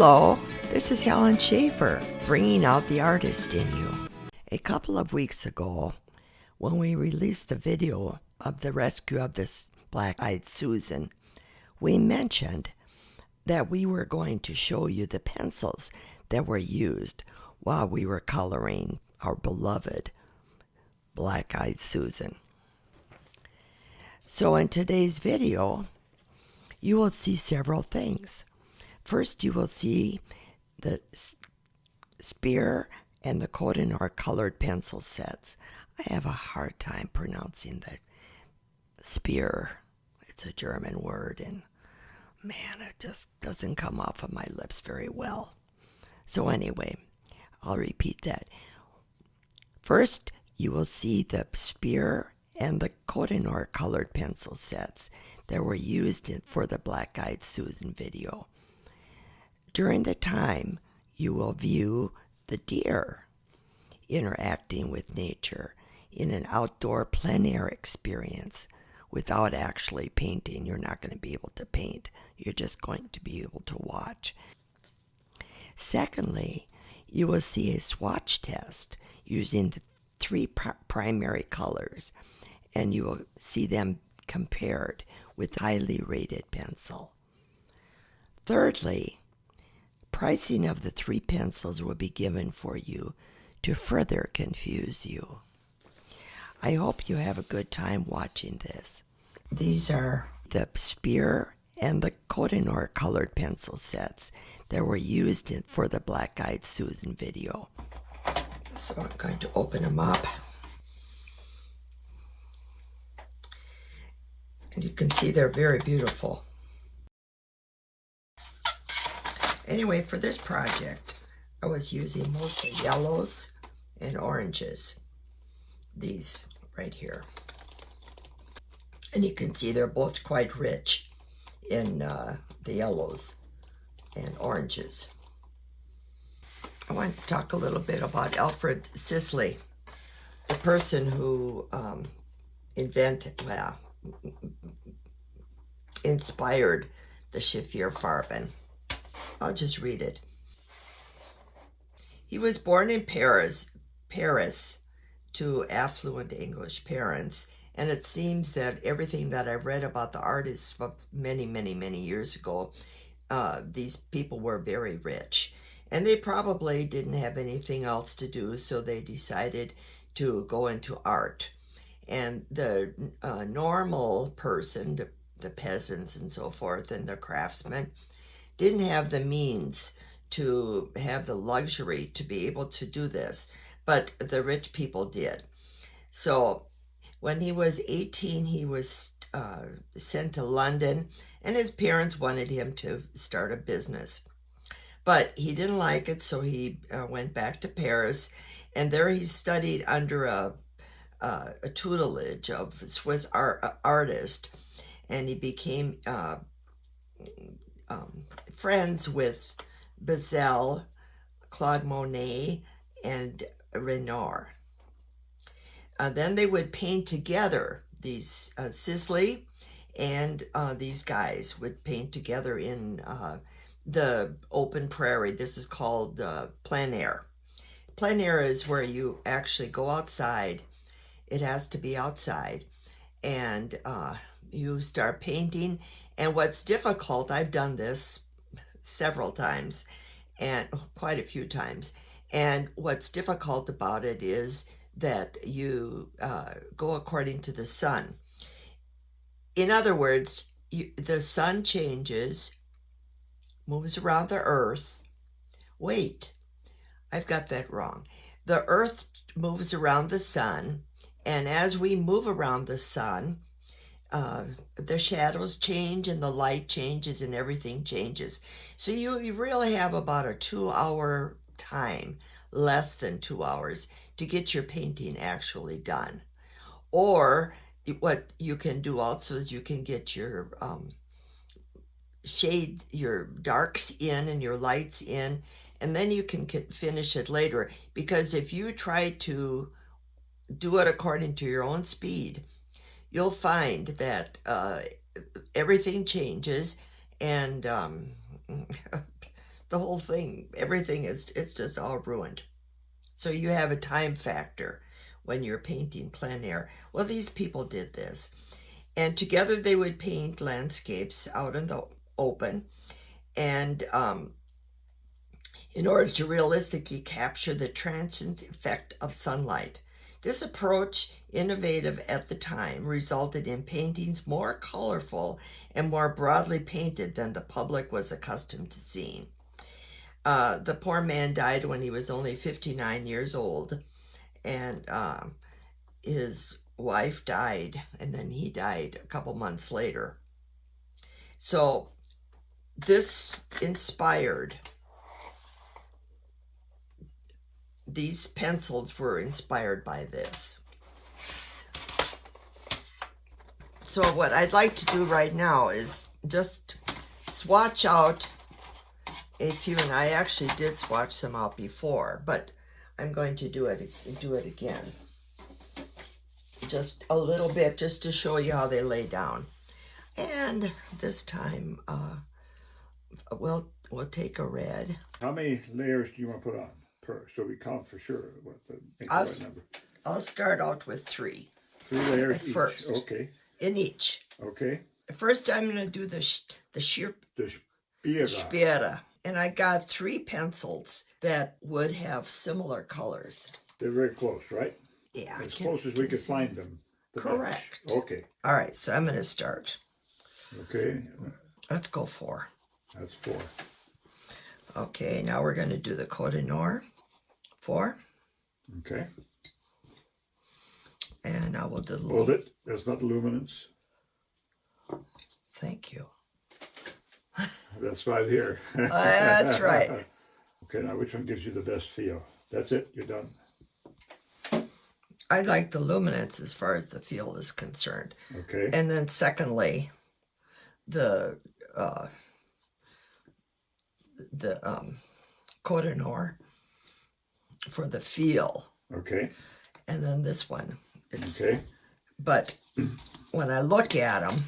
Hello, this is Helen Schaefer, bringing out the artist in you. A couple of weeks ago, when we released the video of the rescue of this black-eyed Susan, we mentioned that we were going to show you the pencils that were used while we were coloring our beloved black-eyed Susan. So in today's video, you will see several things. First, you will see the Schpirerr and the Koh-I-Noor colored pencil sets. I have a hard time pronouncing the Schpirerr. It's a German word, and man, it just doesn't come off of my lips very well. So anyway, I'll repeat that. First, you will see the Schpirerr and the Koh-I-Noor colored pencil sets that were used for the Black-Eyed Susan video. During the time, you will view the deer interacting with nature in an outdoor plein air experience without actually painting. You're not going to be able to paint. You're just going to be able to watch. Secondly, you will see a swatch test using the three primary colors, and you will see them compared with highly rated pencil. Thirdly, pricing of the three pencils will be given for you to further confuse you. I hope you have a good time watching this. These are the Schpirerr and the Koh-I-Noor colored pencil sets that were used for the Black-Eyed Susan video. So I'm going to open them up. And you can see they're very beautiful. Anyway, for this project, I was using mostly yellows and oranges. These right here. And you can see they're both quite rich in the yellows and oranges. I want to talk a little bit about Alfred Sisley, the person who inspired the Schpirerr Farben. I'll just read it. He was born in Paris to affluent English parents, and it seems that everything that I've read about the artists of many, many, many years ago, these people were very rich. And they probably didn't have anything else to do, so they decided to go into art. And the normal person, the peasants and so forth, and the craftsmen, didn't have the means to have the luxury to be able to do this, but the rich people did. So when he was 18, he was sent to London, and his parents wanted him to start a business. But he didn't like it, so he went back to Paris, and there he studied under a tutelage of a Swiss artist, and he became friends with Basel, Claude Monet, and Renoir. Then they would paint together. These Sisley and these guys would paint together in the open prairie. This is called plein air. Plein air is where you actually go outside. It has to be outside, and you start painting. And what's difficult, I've done this several times, and quite a few times, and what's difficult about it is that you go according to the sun. In other words, the sun changes, moves around the earth. Wait, I've got that wrong. The earth moves around the sun, and as we move around the sun, the shadows change and the light changes and everything changes. So you really have about a 2-hour time, less than 2 hours, to get your painting actually done. Or what you can do also is you can get your shade, your darks in and your lights in, and then you can finish it later. Because if you try to do it according to your own speed, you'll find that everything changes, and the whole thing, everything it's just all ruined. So you have a time factor when you're painting plein air. Well, these people did this. And together they would paint landscapes out in the open. And in order to realistically capture the transient effect of sunlight. This approach, innovative at the time, resulted in paintings more colorful and more broadly painted than the public was accustomed to seeing. The poor man died when he was only 59 years old, and his wife died, and then he died a couple months later. So this inspired, these pencils were inspired by this. So what I'd like to do right now is just swatch out a few, and I actually did swatch some out before, but I'm going to do it again. Just a little bit, just to show you how they lay down. And this time, we'll take a red. How many layers do you want to put on per? So we count for sure what the right number. I'll start out with 3. 3 layers at each. First. Okay. In each. Okay. First, I'm going to do the Schpirerr. And I got 3 pencils that would have similar colors. They're very close, right? Yeah. As close as we could find them. Correct. Match. Okay. All right, so I'm going to start. Okay. Let's go 4. That's 4. Okay, now we're going to do the Koh-I-Noor. 4. Okay. And now we'll do the Hold it. That's not luminance. Thank you. That's right here. That's right. Okay, now which one gives you the best feel? That's it. You're done. I like the luminance as far as the feel is concerned. Okay. And then secondly, the Koh-I-Noor for the feel. Okay. And then this one. It's, okay. But when I look at them,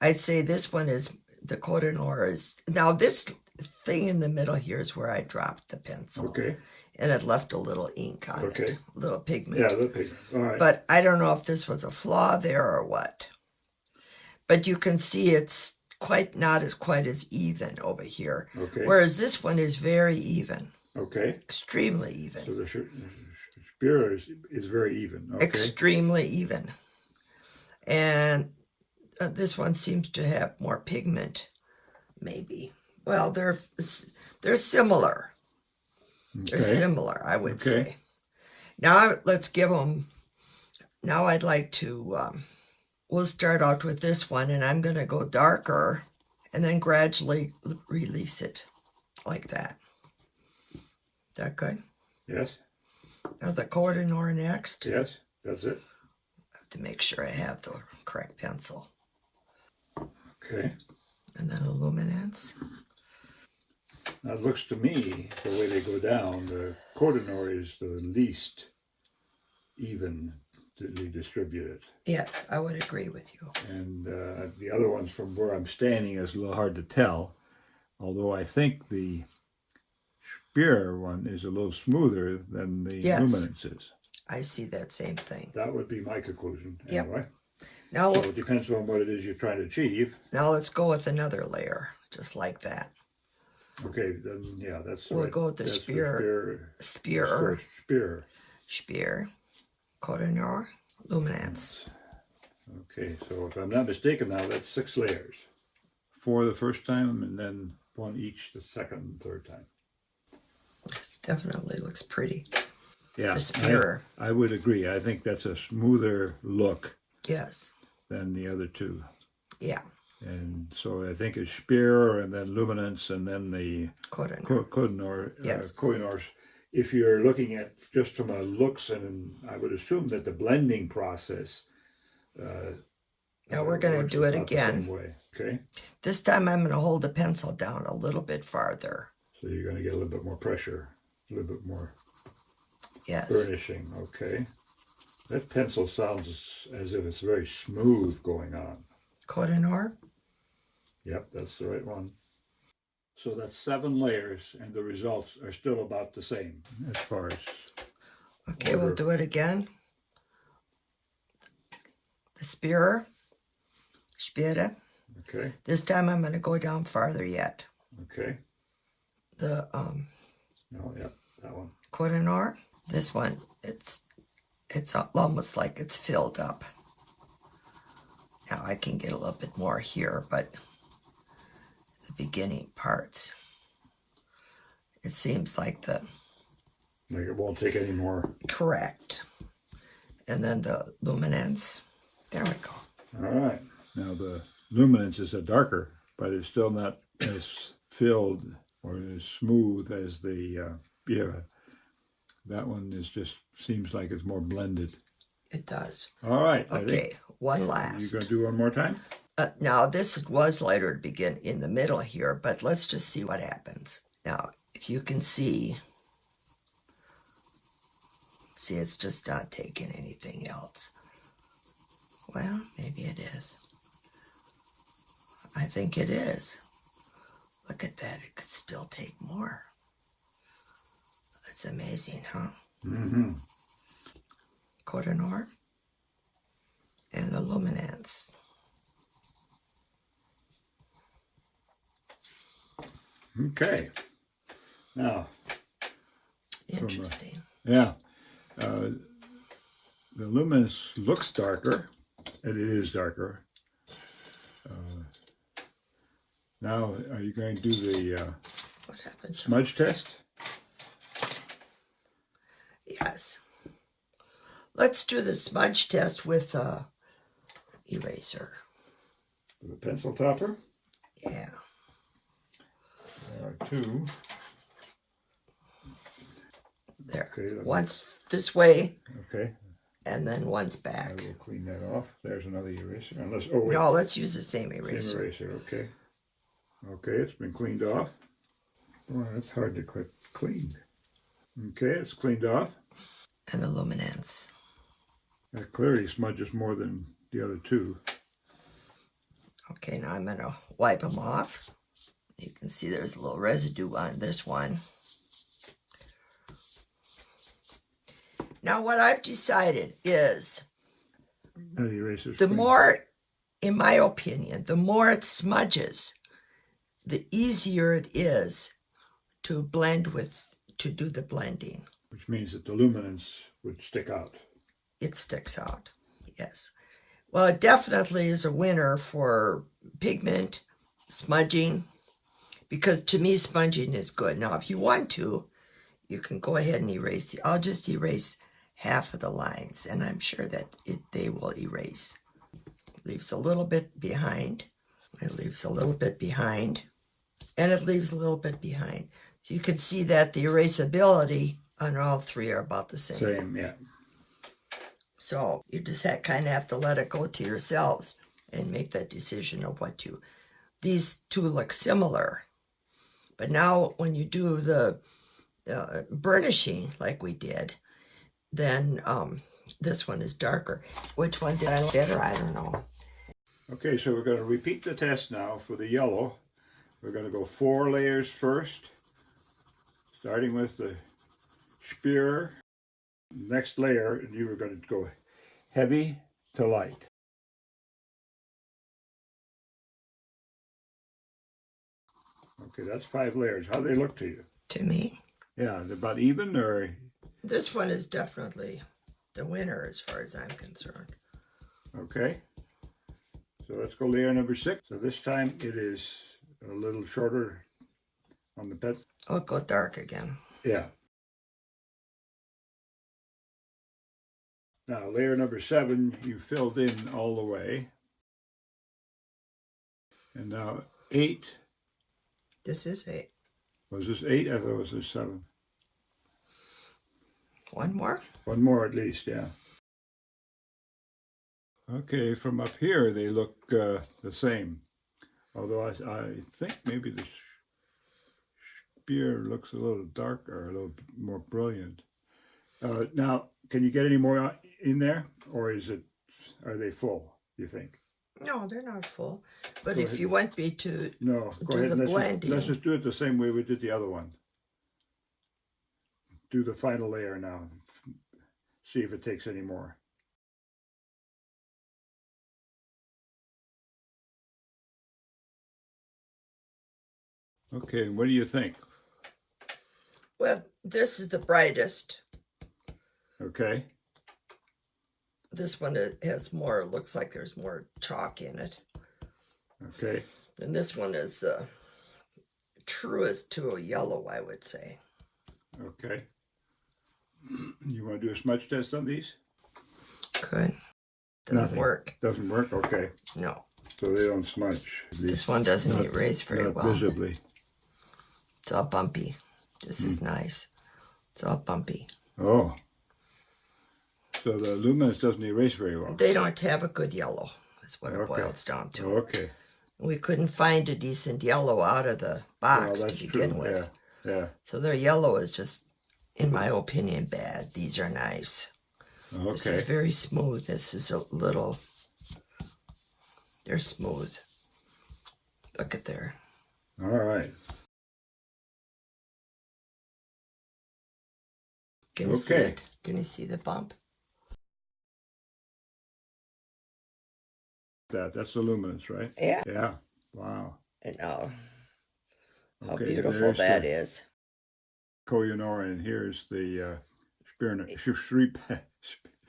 I'd say this one is, the Koh-I-Noor is, now this thing in the middle here is where I dropped the pencil. Okay. And it left a little ink on it, a little pigment. Yeah, a little pigment. All right. But I don't know if this was a flaw there or what. But you can see it's not quite as even over here. Okay. Whereas this one is very even. Okay. Extremely even. So the Schpirerr is very even. Okay. Extremely even. And this one seems to have more pigment, maybe. Well, they're similar. Okay. They're similar, I would say. Now let's give them. Now I'd like to. We'll start out with this one, and I'm going to go darker, and then gradually release it, like that. Is that good? Yes. Now the Koh-I-Noor next. Yes, that's it. I have to make sure I have the correct pencil. Okay. And then luminance. Now it looks to me, the way they go down, the Koh-I-Noor is the least evenly distributed. Yes, I would agree with you. And the other ones from where I'm standing is a little hard to tell, although I think the Schpirerr one is a little smoother than the luminance is. I see that same thing. That would be my conclusion, anyway. Now, so it depends on what it is you're trying to achieve. Now let's go with another layer, just like that. Okay, then, yeah, that's we'll go with the Schpirerr. Schpirerr. Koh-I-Noor. Luminance. Okay, so if I'm not mistaken now, that's 6 layers. 4 the first time, and then 1 each the second and third time. This definitely looks pretty. Yeah, Schpirerr. I would agree. I think that's a smoother look. Yes. Than the other 2. Yeah. And so I think it's Schpirerr, and then luminance, and then the Koh-I-Noor. Yes. Koh-I-Noor. If you're looking at just from a looks, and I would assume that the blending process. Now we're going to do it again. The same way. Okay. This time I'm going to hold the pencil down a little bit farther. So you're going to get a little bit more pressure, a little bit more. Yes. Burnishing. Okay. That pencil sounds as if it's very smooth going on. Koh-I-Noor? Yep, that's the right one. So that's 7 layers, and the results are still about the same as far as Okay, order. we'll do it again. The Schpirerr. Okay. This time I'm going to go down farther yet. Okay. The Oh, yeah, that one. Koh-I-Noor. This one, it's almost like it's filled up. Now I can get a little bit more here, but the beginning parts, it seems like Like it won't take any more. Correct. And then the luminance. There we go. All right. Now the luminance is a darker, but it's still not as filled or as smooth as the Schpirerr. That one is just seems like it's more blended. It does. All right. Okay, one last. You gonna do one more time? Now this was later to begin in the middle here, but let's just see what happens. Now, if you can see, it's just not taking anything else. Well, maybe it is. I think it is. Look at that. It could still take more. That's amazing, huh? Mm-hmm. Koh-I-Noor and the luminance. Okay. Now. Interesting. Yeah. The luminance looks darker, and it is darker. Now, are you going to do the What happened? smudge test? Yes. Let's do the smudge test with eraser. With a pencil topper? Yeah. There are 2. There. Okay, Once this way, okay. and then once I back. will clean that off. There's another eraser. Unless, oh wait. No, let's use the same Same eraser. eraser, okay. Okay, it's been cleaned off. Well, that's hard to clean. Okay, it's cleaned off. And the luminance. That clearly smudges more than the other 2. Okay, now I'm going to wipe them off. You can see there's a little residue on this one. Now what I've decided is That eraser's the clean. more, in my opinion, the more it smudges, the easier it is to blend with, to do the blending. Which means that the luminance would stick out. It sticks out, yes. Well, it definitely is a winner for pigment, smudging, because to me, smudging is good. Now, if you want to, you can go ahead and erase I'll just erase half of the lines, and I'm sure that they will erase. Leaves a little bit behind. It leaves a little bit behind. And it leaves a little bit behind. So you can see that the erasability on all 3 are about the same. Same, yeah. So you just kind of have to let it go to yourselves and make that decision of what you... These 2 look similar. But now when you do the burnishing like we did, then this one is darker. Which one did I like better? I don't know. Okay, so we're going to repeat the test now for the yellow. We're going to go 4 layers first, starting with the Schpirerr. Next layer, you were going to go heavy to light. Okay, that's 5 layers. How do they look to you? To me, Yeah, they're about even, or? this one is definitely the winner as far as I'm concerned. Okay. So let's go layer number 6. So this time it is a little shorter on the pen. Oh, go dark again. Yeah. Now layer number 7, you filled in all the way. And now 8. This is 8. Was this 8? I thought it was this 7. One more? One more at least, yeah. Okay, from up here they look the same. Although I think maybe the Schpirerr looks a little darker, a little more brilliant. Now, can you get any more in there? Or are they full, you think? No, they're not full. But Go if ahead. you want me to No, go do ahead. the Let's blending. just do it the same way we did the other one. Do the final layer now. See if it takes any more. Okay, what do you think? Well, this is the brightest. Okay. This one has more, looks like there's more chalk in it. Okay. And this one is the truest to a yellow, I would say. Okay. You want to do a smudge test on these? Good. Doesn't Nothing. work. Doesn't work? Okay. No. So they don't smudge. This one doesn't erase very not well. visibly. It's all bumpy. This is nice. It's all bumpy. Oh. So the luminance doesn't erase very well. They don't have a good yellow. That's what it Okay. boils down to. Okay. We couldn't find a decent yellow out of the box Well, to that's begin true. with. Yeah. So their yellow is just, in my opinion, bad. These are nice. Okay. This is very smooth. This is a little, they're smooth. Look at there. All right. Can you see Okay. it? Can you see the bump? That's the luminance, right? Yeah. Yeah. Wow. And how Okay, beautiful there's that the is. Koh-I-Noor, and here's the Schpirerr.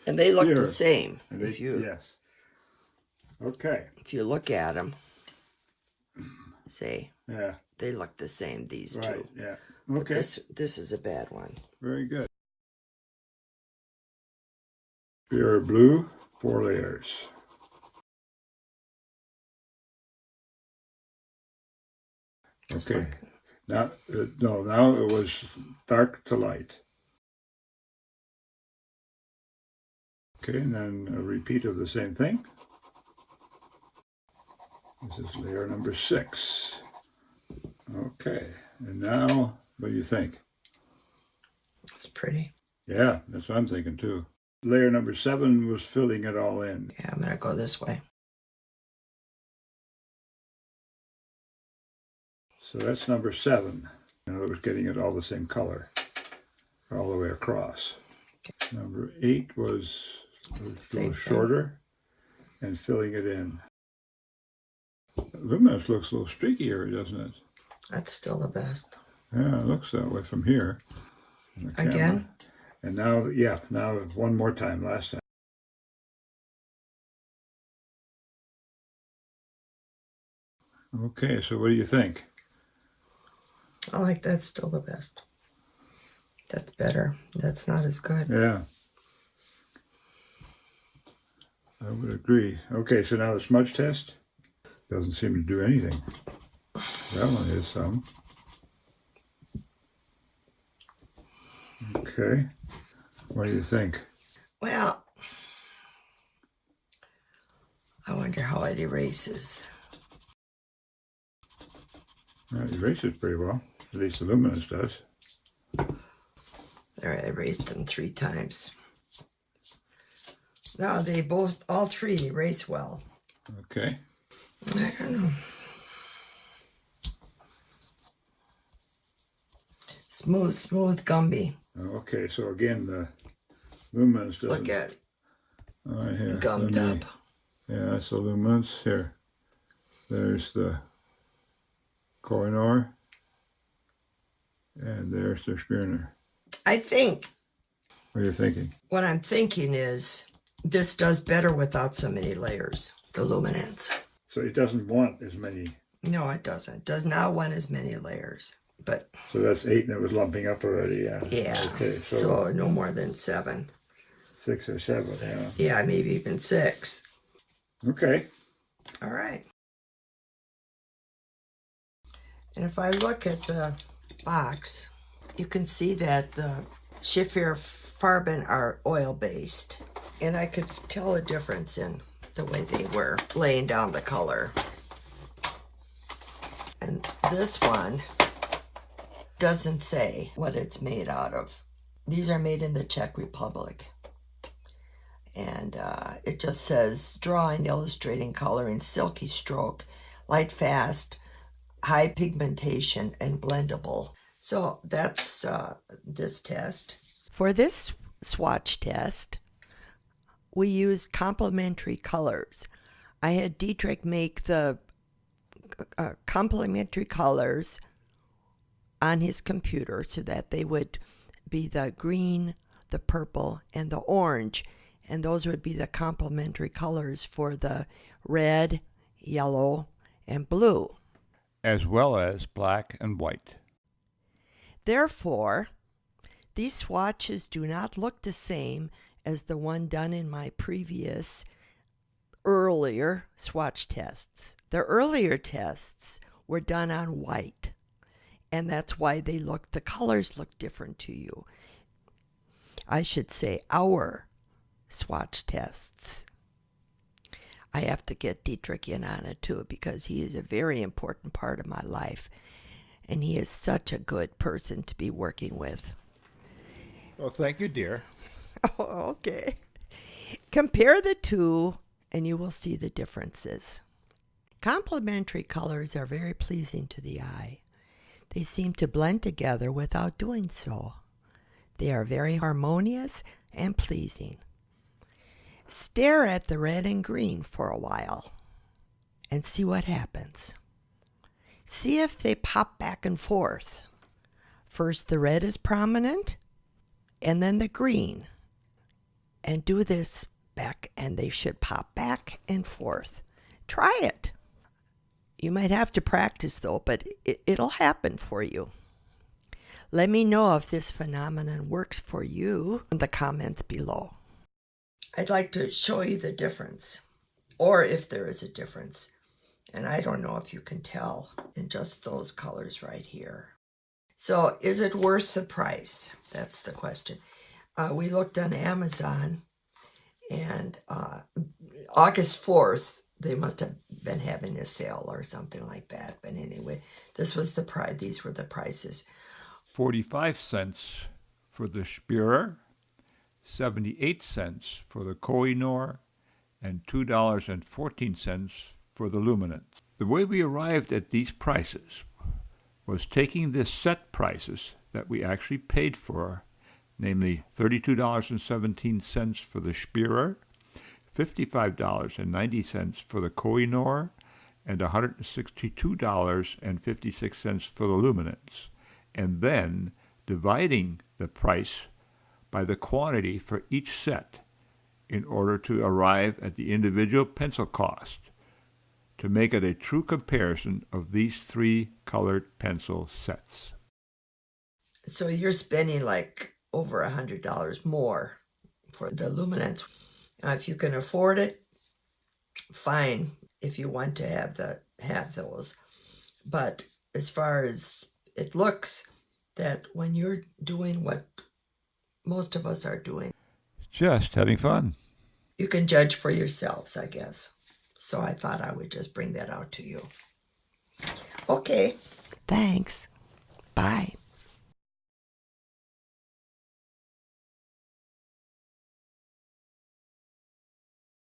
And they look Here. the same. And they, If you yes. Okay. look at them, say Yeah. they look the same. These Right. two. Yeah. But Okay. this is a bad one. Very good. Schpirerr blue, 4 layers. Just Okay. like- Now, no, now it was dark to light. Okay, and then a repeat of the same thing. This is layer number 6. Okay, and now, what do you think? It's pretty. Yeah, that's what I'm thinking too. Layer number 7 was filling it all in. Yeah, I'm gonna go this way. So that's number 7. Now it was getting it all the same color, all the way across. Okay. Number 8 was a Same little thing. shorter and filling it in. Luminance looks a little streakier, doesn't it? That's still the best. Yeah, it looks that way from here. on the camera. Again? And now, yeah, now one more time, last time. Okay, so what do you think? I like that still the best. That's better. That's not as good. Yeah. I would agree. Okay, so now the smudge test. Doesn't seem to do anything. That one is some. Okay. What do you think? Well, I wonder how it erases. Well, it erases pretty well. At least the luminance does. There, I erased them 3 times. No, they all 3 erase well. Okay. I don't know. Smooth Gumby. Okay, so again, the luminance doesn't... Look at Right here. gummed Let me- up. Yeah, that's the luminance. Here. There's the Koh-I-Noor. And there's the Schpirerr. I think What are you thinking? what I'm thinking is this does better without so many layers. The luminance. So it doesn't want as many. No, it doesn't. It does not want as many layers. But So that's 8 and it was lumping up already, yeah. yeah, Okay, so no more than 7. 6 or 7, yeah. Yeah, maybe even 6. Okay. All right. And if I look at the box, you can see that the Schpirerr Farben are oil-based. And I could tell a difference in the way they were laying down the color. And this one doesn't say what it's made out of. These are made in the Czech Republic. And it just says, drawing, illustrating, coloring, silky stroke, light fast, high pigmentation, and blendable. So that's this test. For this swatch test, we used complementary colors. I had Dietrich make the complementary colors on his computer so that they would be the green, the purple, and the orange. And those would be the complementary colors for the red, yellow, and blue, as well as black and white. Therefore, these swatches do not look the same as the one done in my previous earlier swatch tests. The earlier tests were done on white, and that's why the colors look different to you. I should say our swatch tests. I have to get Dietrich in on it too, because he is a very important part of my life, and he is such a good person to be working with. Well, thank you, dear. Oh, okay. Compare the two and you will see the differences. Complementary colors are very pleasing to the eye. They seem to blend together without doing so. They are very harmonious and pleasing. Stare at the red and green for a while and see what happens. See if they pop back and forth. First the red is prominent and then the green. And do this back and they should pop back and forth. Try it. You might have to practice though, but it'll happen for you. Let me know if this phenomenon works for you in the comments below. I'd like to show you the difference, or if there is a difference. And I don't know if you can tell in just those colors right here. So is it worth the price? That's the question. We looked on Amazon, and August 4th, they must have been having a sale or something like that. But anyway, this was the price. These were the prices. 45 cents for the Schpirerr, 78 cents for the Koh-I-Noor, and $2.14 for the Luminance. The way we arrived at these prices was taking the set prices that we actually paid for, namely $32.17 for the Schpirerr, $55.90 for the Koh-I-Noor, and $162.56 for the Luminance, and then dividing the price by the quantity for each set in order to arrive at the individual pencil cost to make it a true comparison of these three colored pencil sets. So you're spending like over $100 more for the Luminance. If you can afford it, fine. If you want to have those, but as far as it looks, that when you're doing what most of us are doing, just having fun, you can judge for yourselves, I guess. So I thought I would just bring that out to you. Okay, thanks. Bye.